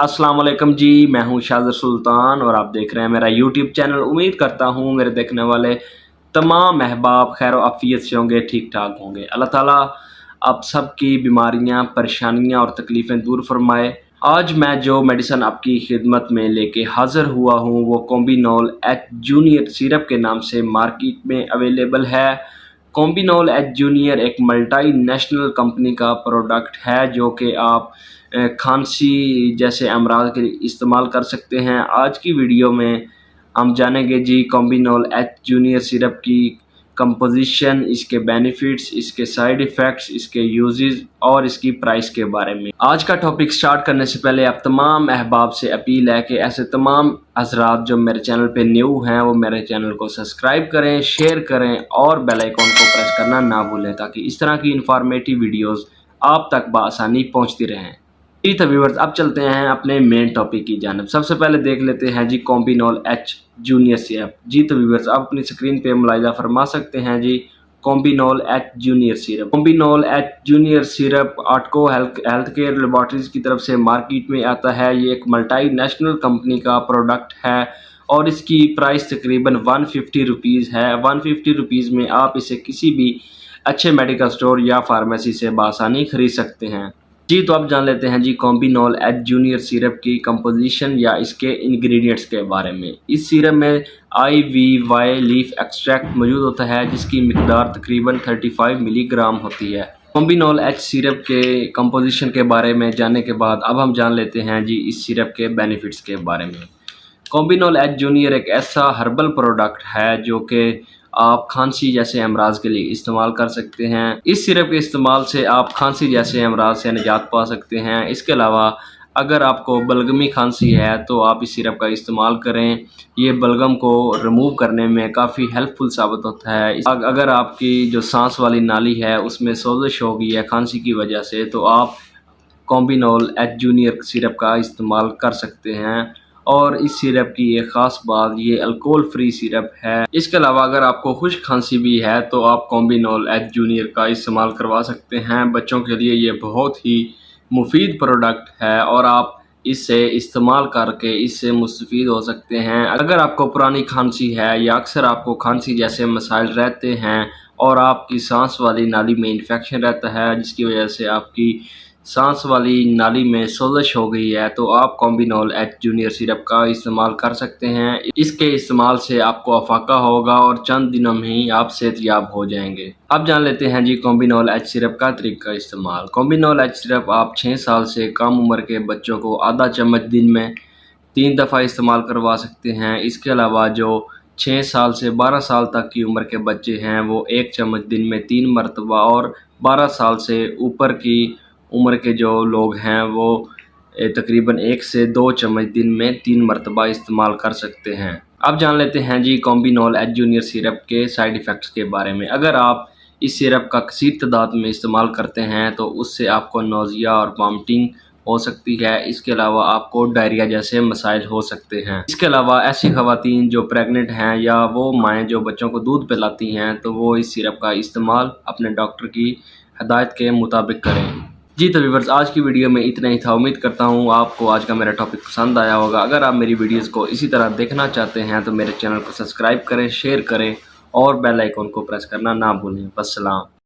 अस्सलाम वालेकुम जी, मैं हूं शाज़र सुल्तान और आप देख रहे हैं मेरा यूट्यूब चैनल। उम्मीद करता हूं मेरे देखने वाले तमाम अहबाब खैर आफियत से होंगे, ठीक ठाक होंगे। अल्लाह ताला आप सबकी बीमारियां, परेशानियां और तकलीफ़ें दूर फरमाए। आज मैं जो मेडिसन आपकी खिदमत में लेके हाज़िर हुआ हूं वो कॉम्बिनोल एच जूनियर सिरप के नाम से मार्केट में अवेलेबल है। कॉम्बिनोल एच जूनियर एक मल्टी नेशनल कंपनी का प्रोडक्ट है जो कि आप खांसी जैसे अमराज के लिए इस्तेमाल कर सकते हैं। आज की वीडियो में हम जानेंगे जी कॉम्बिनोल एच जूनियर सिरप की कंपोजिशन, इसके बेनिफिट्स, इसके साइड इफ़ेक्ट्स, इसके यूजेस और इसकी प्राइस के बारे में। आज का टॉपिक स्टार्ट करने से पहले आप तमाम अहबाब से अपील है कि ऐसे तमाम हजरात जो मेरे चैनल पे न्यू हैं वो मेरे चैनल को सब्सक्राइब करें, शेयर करें और बेल आइकॉन को प्रेस करना ना भूलें ताकि इस तरह की इंफॉर्मेटिव वीडियोस आप तक बआसानी पहुंचती रहें। जी तो व्यूअर्स, अब चलते हैं अपने मेन टॉपिक की जानिब। सबसे पहले देख लेते हैं जी कॉम्बिनोल एच जूनियर सिरप। जी तो व्यूअर्स, आप अपनी स्क्रीन पे मुलाहिजा फरमा सकते हैं जी Combinol H junior syrup. Combinol H junior syrup Artco health care laboratories की तरफ से मार्केट में आता है। ये एक मल्टी नेशनल कंपनी का प्रोडक्ट है और इसकी प्राइस तकरीबन 150 रुपीज़ है। 150 रुपीज़ में आप इसे किसी भी अच्छे मेडिकल स्टोर या फार्मेसी से बआसानी खरीद सकते हैं। जी तो अब जान लेते हैं जी कॉम्बिनोल एच जूनियर सिरप की कंपोजिशन या इसके इंग्रेडिएंट्स के बारे में। इस सिरप में IVY लीफ एक्सट्रैक्ट मौजूद होता है जिसकी मिकदार तकरीबन 35 मिलीग्राम होती है। कॉम्बिनोल एच सिरप के कंपोजिशन के बारे में जानने के बाद अब हम जान लेते हैं जी इस सिरप के बेनिफिट्स के बारे में। कॉम्बिनोल एच जूनियर एक ऐसा हर्बल प्रोडक्ट है जो कि आप खांसी जैसे अमराज के लिए इस्तेमाल कर सकते हैं। इस सिरप के इस्तेमाल से आप खांसी जैसे अमराज से निजात पा सकते हैं। इसके अलावा अगर आपको बलगमी खांसी है तो आप इस सिरप का इस्तेमाल करें। ये बलगम को रिमूव करने में काफ़ी हेल्पफुल साबित होता है। अगर आपकी जो सांस वाली नाली है उसमें सोजिश हो गई है खांसी की वजह से तो आप कॉम्बिनोल एच जूनियर सिरप का इस्तेमाल कर सकते हैं। और इस सिरप की एक ख़ास बात, ये अल्कोहल फ्री सिरप है। इसके अलावा अगर आपको खुश्क खांसी भी है तो आप कॉम्बिनोल एच जूनियर का इस्तेमाल करवा सकते हैं। बच्चों के लिए ये बहुत ही मुफीद प्रोडक्ट है और आप इससे इस्तेमाल करके इससे मुस्तफ़ीद हो सकते हैं। अगर आपको पुरानी खांसी है या अक्सर आपको खांसी जैसे मसाइल रहते हैं और आपकी सांस वाली नाली में इन्फेक्शन रहता है जिसकी वजह से आपकी सांस वाली नाली में सोजिश हो गई है तो आप कॉम्बिनोल एच जूनियर सिरप का इस्तेमाल कर सकते हैं। इसके इस्तेमाल से आपको अफाका होगा और चंद दिनों में ही आप सेहतयाब हो जाएंगे। अब जान लेते हैं जी कॉम्बिनोल एच सिरप का तरीका इस्तेमाल। कॉम्बिनोल एच सिरप आप 6 साल से कम उम्र के बच्चों को आधा चम्मच दिन में 3 दफ़ा इस्तेमाल करवा सकते हैं। इसके अलावा जो 6 साल से 12 साल तक की उम्र के बच्चे हैं वो 1 चम्मच दिन में 3 मरतबा और 12 साल से ऊपर की उम्र के जो लोग हैं वो तकरीबन 1 से 2 चम्मच दिन में 3 मरतबा इस्तेमाल कर सकते हैं। अब जान लेते हैं जी कॉम्बिनोल एच जूनियर सिरप के साइड इफ़ेक्ट्स के बारे में। अगर आप इस सिरप का कसीर तादाद में इस्तेमाल करते हैं तो उससे आपको नौजिया और वॉमिटिंग हो सकती है। इसके अलावा आपको डायरिया जैसे मसाइल हो सकते हैं। इसके अलावा ऐसी ख़वातीन जो प्रेग्नेंट हैं या वो माएँ जो बच्चों को दूध पिलाती हैं तो वो इस सिरप का इस्तेमाल अपने डॉक्टर की हदायत के मुताबिक करें। जी तो व्यूअर्स, आज की वीडियो में इतना ही था। उम्मीद करता हूँ आपको आज का मेरा टॉपिक पसंद आया होगा। अगर आप मेरी वीडियोस को इसी तरह देखना चाहते हैं तो मेरे चैनल को सब्सक्राइब करें, शेयर करें और बेल आइकन को प्रेस करना ना भूलें। वस्सलाम।